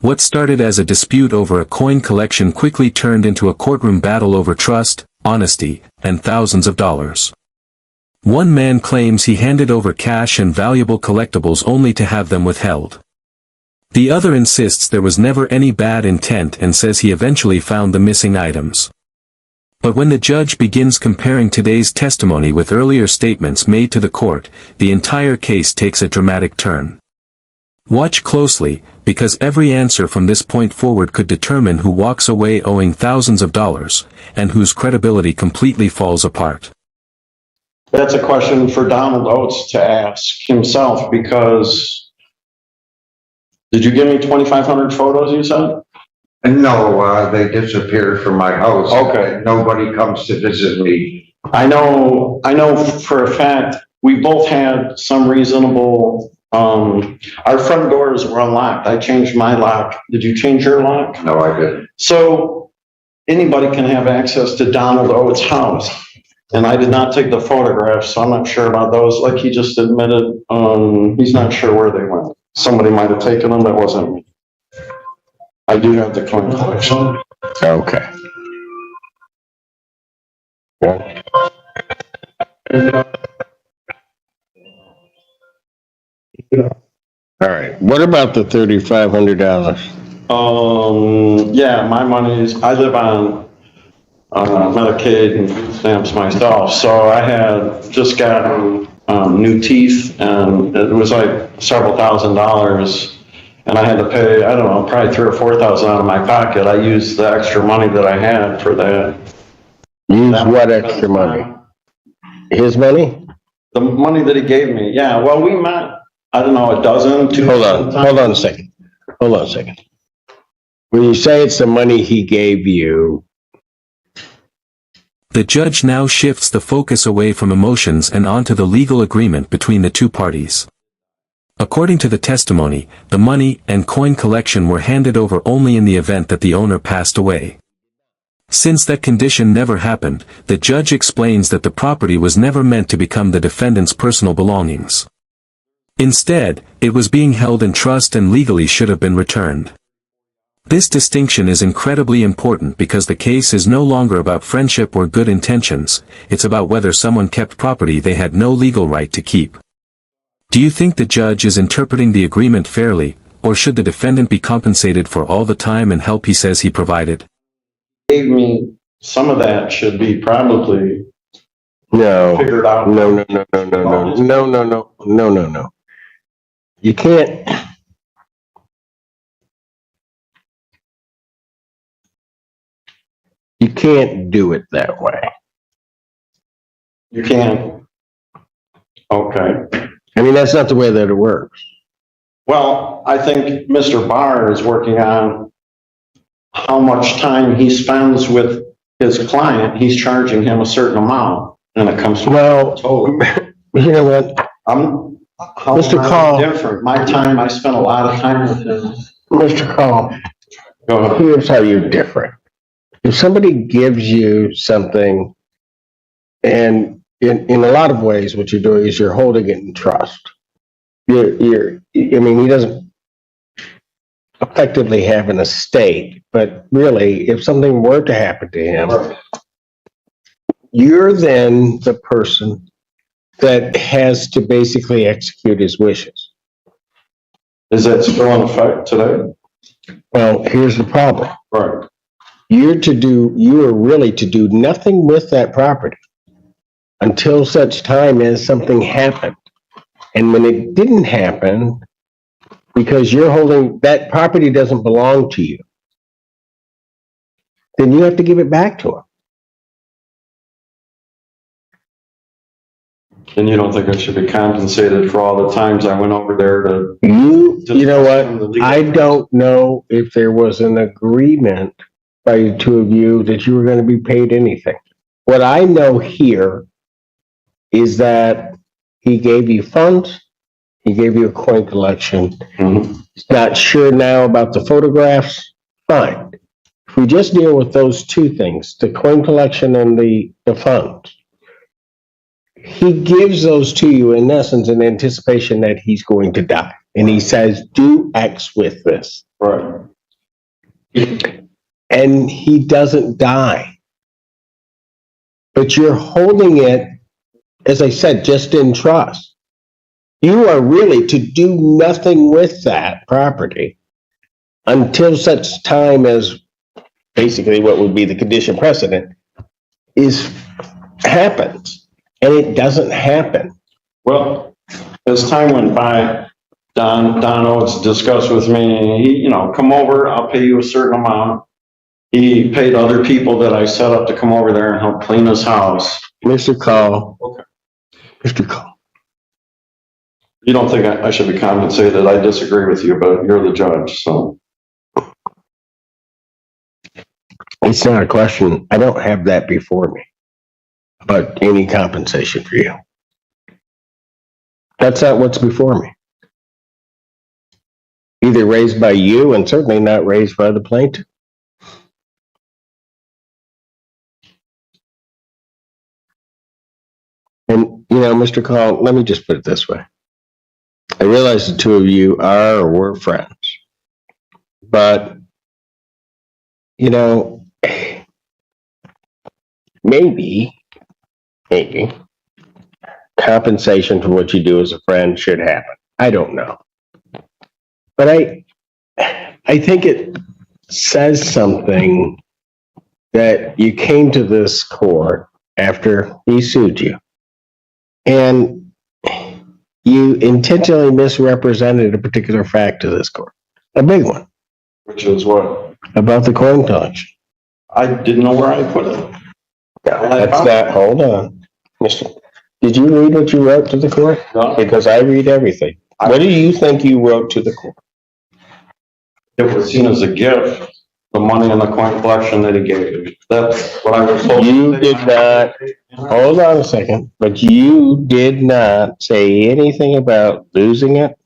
What started as a dispute over a coin collection quickly turned into a courtroom battle over trust, honesty, and thousands of dollars. One man claims he handed over cash and valuable collectibles only to have them withheld. The other insists there was never any bad intent and says he eventually found the missing items. But when the judge begins comparing today's testimony with earlier statements made to the court, the entire case takes a dramatic turn. Watch closely, because every answer from this point forward could determine who walks away owing thousands of dollars, and whose credibility completely falls apart. That's a question for Donald Oates to ask himself, because did you give me 2,500 photos, you said? No, they disappeared from my house. Okay. Nobody comes to visit me. I know for a fact, we both had some reasonable, our front doors were unlocked. I changed my lock. Did you change your lock? No, I didn't. So anybody can have access to Donald Oates' house. And I did not take the photographs, so I'm not sure about those. Like he just admitted, he's not sure where they went. Somebody might have taken them, that wasn't me. I do have the coin collection. Okay. Yeah. All right. What about the $3,500? Yeah, my money is, I live on Medicaid and food stamps myself, so I had just gotten new teeth, and it was like several $1,000s, and I had to pay, I don't know, probably $3,000 or $4,000 out of my pocket. I used the extra money that I had for that. Use what extra money? His money? The money that he gave me, yeah. Well, we met, I don't know, a dozen, two. Hold on a second. Hold on a second. When you say it's the money he gave you, the judge now shifts the focus away from emotions and onto the legal agreement between the two parties. According to the testimony, the money and coin collection were handed over only in the event that the owner passed away. Since that condition never happened, the judge explains that the property was never meant to become the defendant's personal belongings. Instead, it was being held in trust and legally should have been returned. This distinction is incredibly important because the case is no longer about friendship or good intentions, it's about whether someone kept property they had no legal right to keep. Do you think the judge is interpreting the agreement fairly, or should the defendant be compensated for all the time and help he says he provided? Gave me, some of that should be probably figured out. No. You can't. You can't do it that way. You can't. Okay. I mean, that's not the way that it works. Well, I think Mr. Barr is working on how much time he spends with his client. He's charging him a certain amount, and it comes to you know what? Mr. Call, different. My time, I spent a lot of time with him. Mr. Call, here's how you're different. If somebody gives you something, and in a lot of ways, what you're doing is you're holding it in trust. I mean, he doesn't effectively have an estate, but really, if something were to happen to him, you're then the person that has to basically execute his wishes. Is that still in effect today? Well, here's the problem. Right. You are really to do nothing with that property until such time as something happened. And when it didn't happen, because you're holding, that property doesn't belong to you, then you have to give it back to him. And you don't think I should be compensated for all the times I went over there to... You know what? I don't know if there was an agreement by the two of you that you were going to be paid anything. What I know here is that he gave you funds, he gave you a coin collection. Mm-hmm. He's not sure now about the photographs. Fine. If we just deal with those two things, the coin collection and the funds, he gives those to you in essence in anticipation that he's going to die. And he says, do X with this. Right. and he doesn't die. But you're holding it, as I said, just in trust. You are really to do nothing with that property until such time as basically what would be the condition precedent happens. And it doesn't happen. Well, as time went by, Don Oates discussed with me, come over, I'll pay you a certain amount. He paid other people that I set up to come over there and help clean his house. Mr. Call. Okay. Mr. Call. You don't think I should be compensated? I disagree with you, but you're the judge, so. It's not a question. I don't have that before me. But any compensation for you. That's not what's before me. Either raised by you and certainly not raised by the plaintiff. And, Mr. Call, let me just put it this way. I realize the two of you are or were friends. But, maybe compensation for what you do as a friend should happen. I don't know. But I think it says something that you came to this court after he sued you. And you intentionally misrepresented a particular fact to this court. A big one. Which is what? About the coin collection. I didn't know where I put it. That's that. Hold on. Did you read what you wrote to the court? No. Because I read everything. What do you think you wrote to the court? It was seen as a gift, the money in the coin collection that he gave me. That's what I was told. You did not. Hold on a second. But you did not say anything about losing it.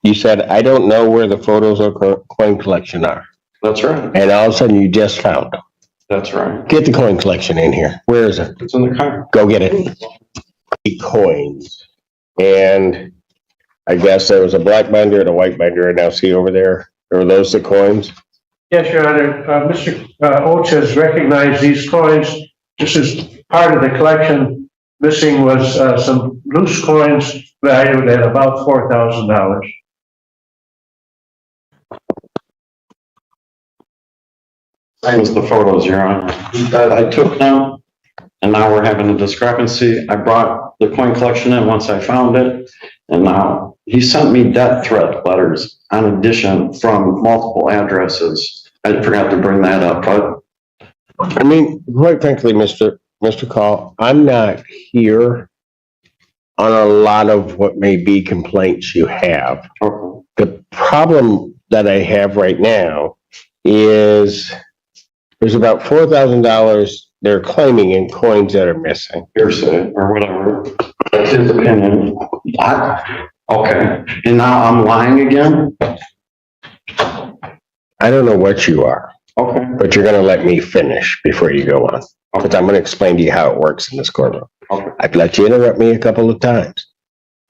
You said, I don't know where the photos of coin collection are. That's right. And all of a sudden you just found them. That's right. Get the coin collection in here. Where is it? It's in the car. Go get it. Coins. And I guess there was a black binder and a white binder, and now see over there, are those the coins? Yes, Your Honor. Mr. Oates has recognized these coins. This is part of the collection. Missing was some loose coins valued at about $4,000. Same as the photos, Your Honor. I took them, and now we're having a discrepancy. I brought the coin collection in once I found it, and now he sent me death threat letters on addition from multiple addresses. I forgot to bring that up, but. I mean, quite frankly, Mr. Call, I'm not here on a lot of what may be complaints you have. Okay. The problem that I have right now is there's about $4,000 they're claiming in coins that are missing. Hearsay or whatever. That's his opinion. Okay. And now I'm lying again? I don't know what you are, Okay. but you're going to let me finish before you go on. Because I'm going to explain to you how it works in this courtroom. Okay. I've let you interrupt me a couple of times.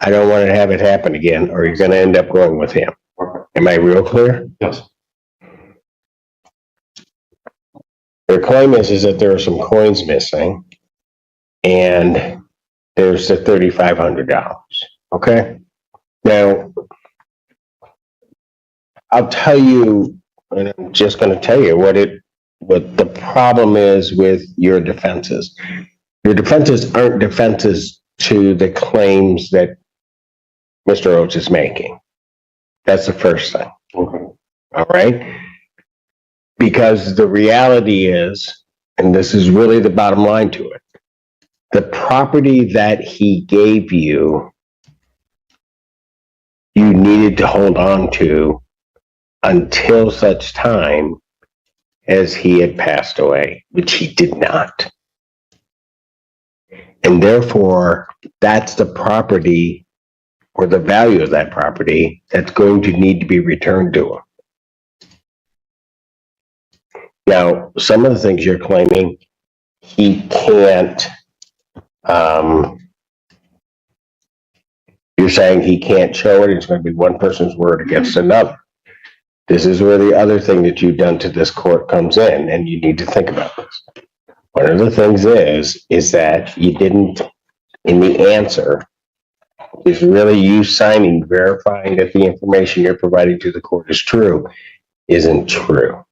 I don't want to have it happen again, or you're going to end up going with him. Okay. Am I real clear? Yes. Their claim is that there are some coins missing, and there's the $3,500. Okay? Now, I'll tell you, and I'm just going to tell you what the problem is with your defenses. Your defenses aren't defenses to the claims that Mr. Oates is making. That's the first thing. Okay. All right? Because the reality is, and this is really the bottom line to it, the property that he gave you, you needed to hold on to until such time as he had passed away, which he did not. And therefore, that's the property or the value of that property that's going to need to be returned to him. Now, some of the things you're claiming, he can't, you're saying he can't show it, it's going to be one person's word against another. This is where the other thing that you've done to this court comes in, and you need to think about this. One of the things is that you didn't, in the answer, is really you signing, verifying that the information you're providing to the court is true, isn't true.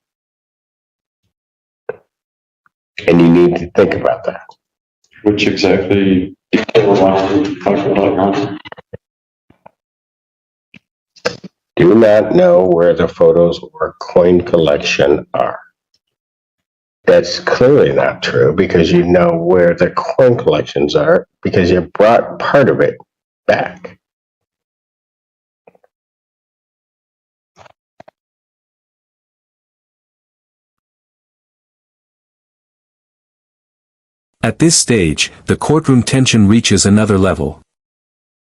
And you need to think about that. Which exactly detail want to talk about? Do not know where the photos or coin collection are. That's clearly not true because you know where the coin collections are because you brought part of it back. At this stage, the courtroom tension reaches another level.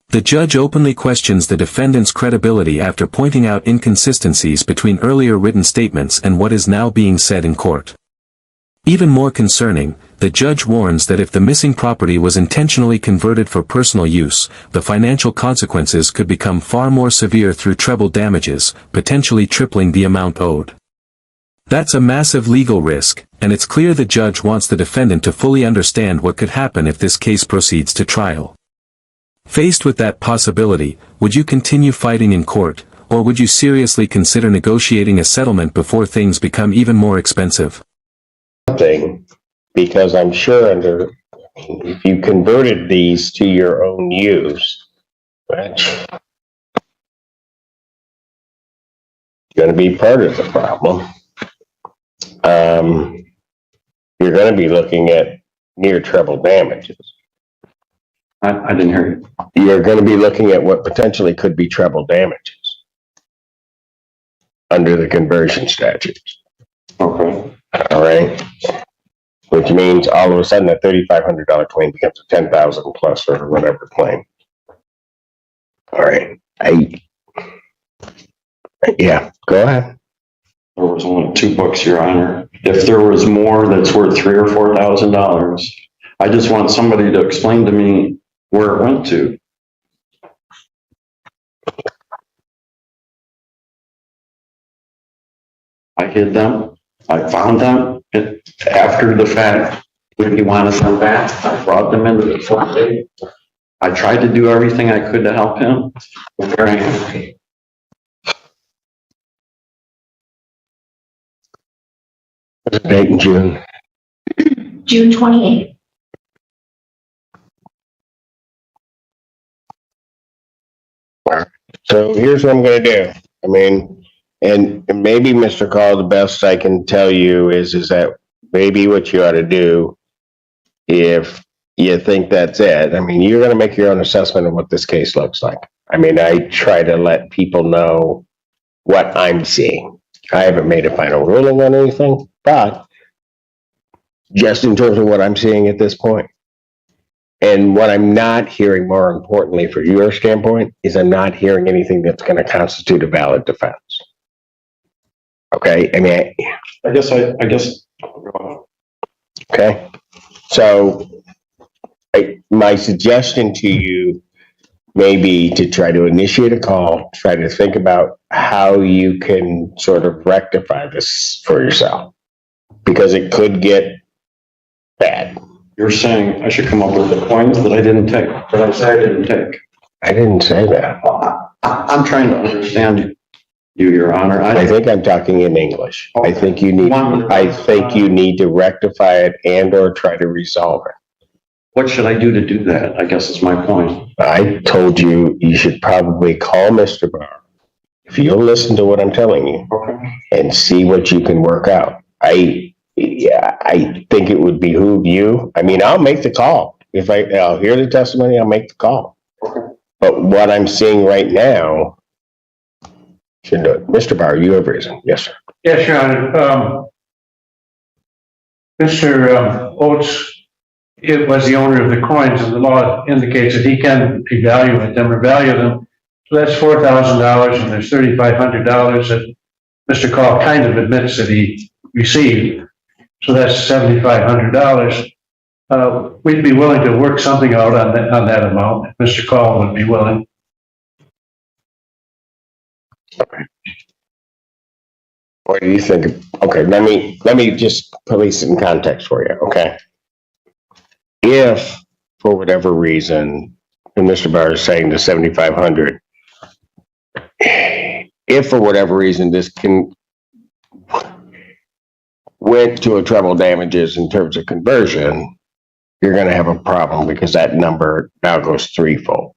The judge openly questions the defendant's credibility after pointing out inconsistencies between earlier written statements and what is now being said in court. Even more concerning, the judge warns that if the missing property was intentionally converted for personal use, the financial consequences could become far more severe through treble damages, potentially tripling the amount owed. That's a massive legal risk, and it's clear the judge wants the defendant to fully understand what could happen if this case proceeds to trial. Faced with that possibility, would you continue fighting in court, or would you seriously consider negotiating a settlement before things become even more expensive? Thing, because I'm sure if you converted these to your own use, which is going to be part of the problem, you're going to be looking at near treble damages. I didn't hear you. You're going to be looking at what potentially could be treble damages under the conversion statutes. Okay. All right. Which means all of a sudden that $3,500 claim becomes a $10,000 plus or whatever claim. All right. Yeah, go ahead. There was only 2 books, Your Honor. If there was more that's worth $3,000 or $4,000, I just want somebody to explain to me where it went to. I hid them. I found them after the fact. When he wanted them back, I brought them into the court. I tried to do everything I could to help him. But there I am. What's the date in June? June 28th. So here's what I'm going to do. I mean, and maybe Mr. Call, the best I can tell you is that maybe what you ought to do, if you think that's it, I mean, you're going to make your own assessment of what this case looks like. I mean, I try to let people know what I'm seeing. I haven't made a final ruling on anything, but just in terms of what I'm seeing at this point. And what I'm not hearing, more importantly for your standpoint, is I'm not hearing anything that's going to constitute a valid defense. Okay, I mean, I guess. Okay, so my suggestion to you may be to try to initiate a call, try to think about how you can sort of rectify this for yourself, because it could get bad. You're saying I should come up with the coins that I didn't take, that I said I didn't take. I didn't say that. I'm trying to understand you, Your Honor. I think I'm talking in English. I think you need to rectify it and or try to resolve it. What should I do to do that? I guess is my point. I told you should probably call Mr. Barr, if you'll listen to what I'm telling you, Okay. and see what you can work out. I think it would behoove you. I mean, I'll make the call. If I'll hear the testimony, I'll make the call. Okay. But what I'm seeing right now should do it. Mr. Barr, you have reason. Yes, sir. Yes, Your Honor. Mr. Oates, it was the owner of the coins, and the law indicates that he can evaluate them or value them. So that's $4,000, and there's $3,500 that Mr. Call kind of admits that he received. So that's $7,500. We'd be willing to work something out on that amount. If Mr. Call would be willing. What do you think? Okay, let me just place it in context for you, okay? If, for whatever reason, and Mr. Barr is saying the 7,500, if for whatever reason this went to a treble damages in terms of conversion, you're gonna have a problem because that number now goes threefold.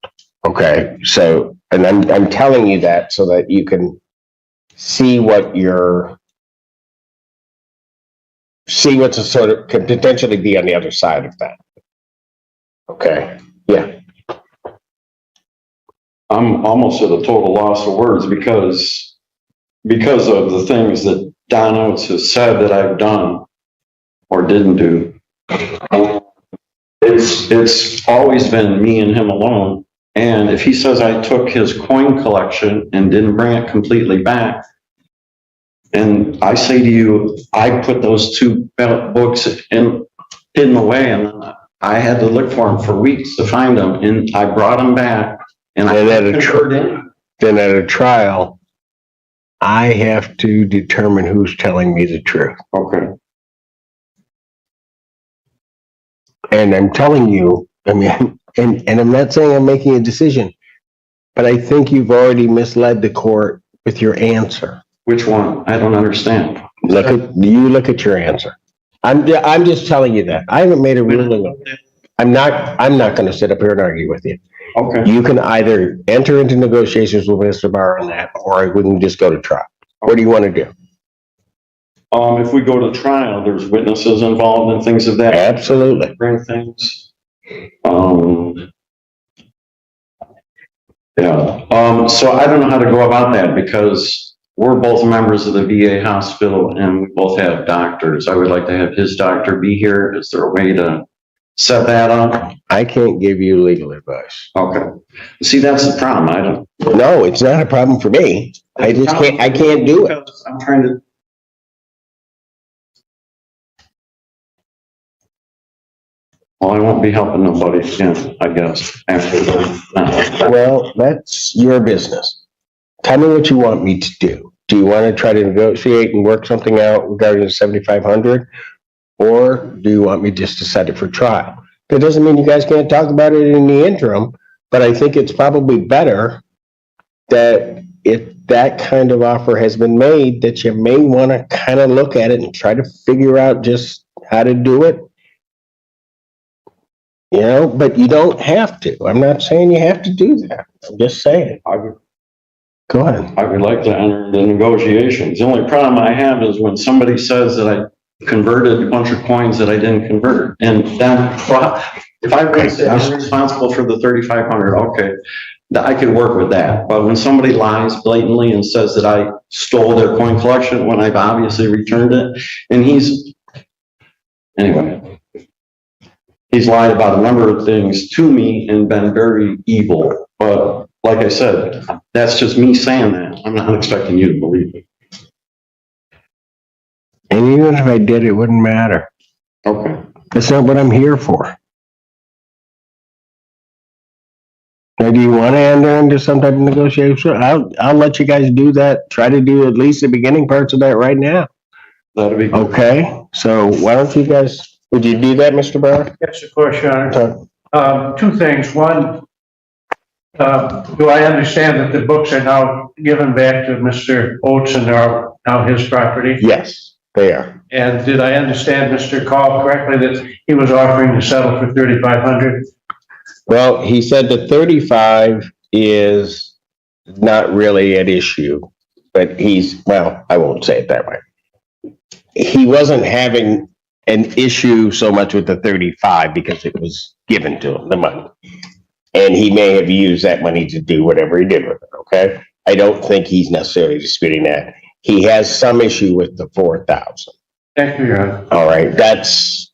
Okay, so, and I'm telling you that so that you can see what's a sort of, could potentially be on the other side of that. Okay, yeah. I'm almost at a total loss of words because of the things that Don Oates has said that I've done or didn't do. It's always been me and him alone. And if he says I took his coin collection and didn't bring it completely back, and I say to you, I put those two books hidden away, and I had to look for them for weeks to find them, and I brought them back. And then at a trial, I have to determine who's telling me the truth. Okay. And I'm telling you, I mean, and I'm not saying I'm making a decision, but I think you've already misled the court with your answer. Which one? I don't understand. Look at your answer. I'm just telling you that. I haven't made a ruling. I'm not going to sit up here and argue with you. Okay. You can either enter into negotiations with Mr. Barr on that, or we can just go to trial. What do you want to do? If we go to trial, there's witnesses involved and things of that. Absolutely. Bring things. Yeah. So I don't know how to go about that because we're both members of the VA hospital and we both have doctors. I would like to have his doctor be here. Is there a way to set that up? I can't give you legal advice. Okay. See, that's the problem. I don't. No, it's not a problem for me. I can't do it. I'm trying to. Well, I won't be helping nobody again, I guess, after that. Well, that's your business. Tell me what you want me to do. Do you want to try to negotiate and work something out regarding the 7,500? Or do you want me just to set it for trial? That doesn't mean you guys can't talk about it in the interim, but I think it's probably better that if that kind of offer has been made, that you may want to kind of look at it and try to figure out just how to do it. You know, but you don't have to. I'm not saying you have to do that. I'm just saying. Go ahead. I would like to enter the negotiations. The only problem I have is when somebody says that I converted a bunch of coins that I didn't convert. And then, if I would say I'm responsible for the 3,500, okay, I could work with that. But when somebody lies blatantly and says that I stole their coin collection when I've obviously returned it, and anyway, he's lied about a number of things to me and been very evil. But like I said, that's just me saying that. I'm not expecting you to believe me. And even if I did, it wouldn't matter. Okay. That's not what I'm here for. Now, do you want to enter into some type of negotiation? I'll let you guys do that. Try to do at least the beginning parts of that right now. That'll be good. Okay, so why don't you guys, would you do that, Mr. Barr? Yes, of course, Your Honor. Two things. One, do I understand that the books are now given back to Mr. Oates and are now his property? Yes, they are. And did I understand Mr. Call correctly that he was offering to settle for 3,500? Well, he said the 35 is not really at issue, but well, I won't say it that way. He wasn't having an issue so much with the 35 because it was given to him, the money. And he may have used that money to do whatever he did with it, okay? I don't think he's necessarily disputing that. He has some issue with the 4,000. Thank you, Your Honor. All right, that's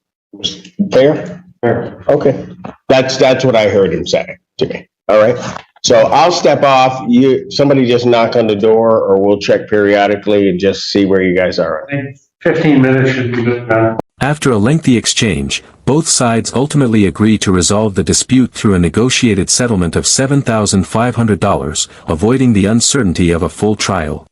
fair? Fair. Okay, that's what I heard him say to me. All right, so I'll step off. Somebody just knock on the door, or we'll check periodically and just see where you guys are. I think 15 minutes should be good, Your Honor. After a lengthy exchange, both sides ultimately agreed to resolve the dispute through a negotiated settlement of $7,500, avoiding the uncertainty of a full trial.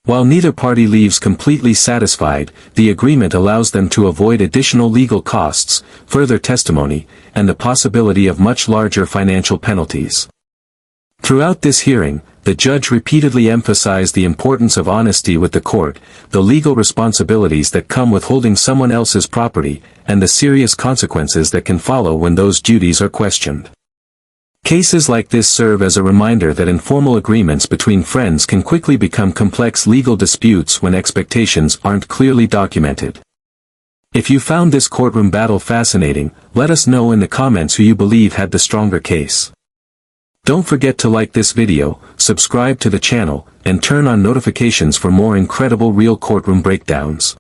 While neither party leaves completely satisfied, the agreement allows them to avoid additional legal costs, further testimony, and the possibility of much larger financial penalties. Throughout this hearing, the judge repeatedly emphasized the importance of honesty with the court, the legal responsibilities that come with holding someone else's property, and the serious consequences that can follow when those duties are questioned. Cases like this serve as a reminder that informal agreements between friends can quickly become complex legal disputes when expectations aren't clearly documented. If you found this courtroom battle fascinating, let us know in the comments who you believe had the stronger case. Don't forget to like this video, subscribe to the channel, and turn on notifications for more incredible real courtroom breakdowns.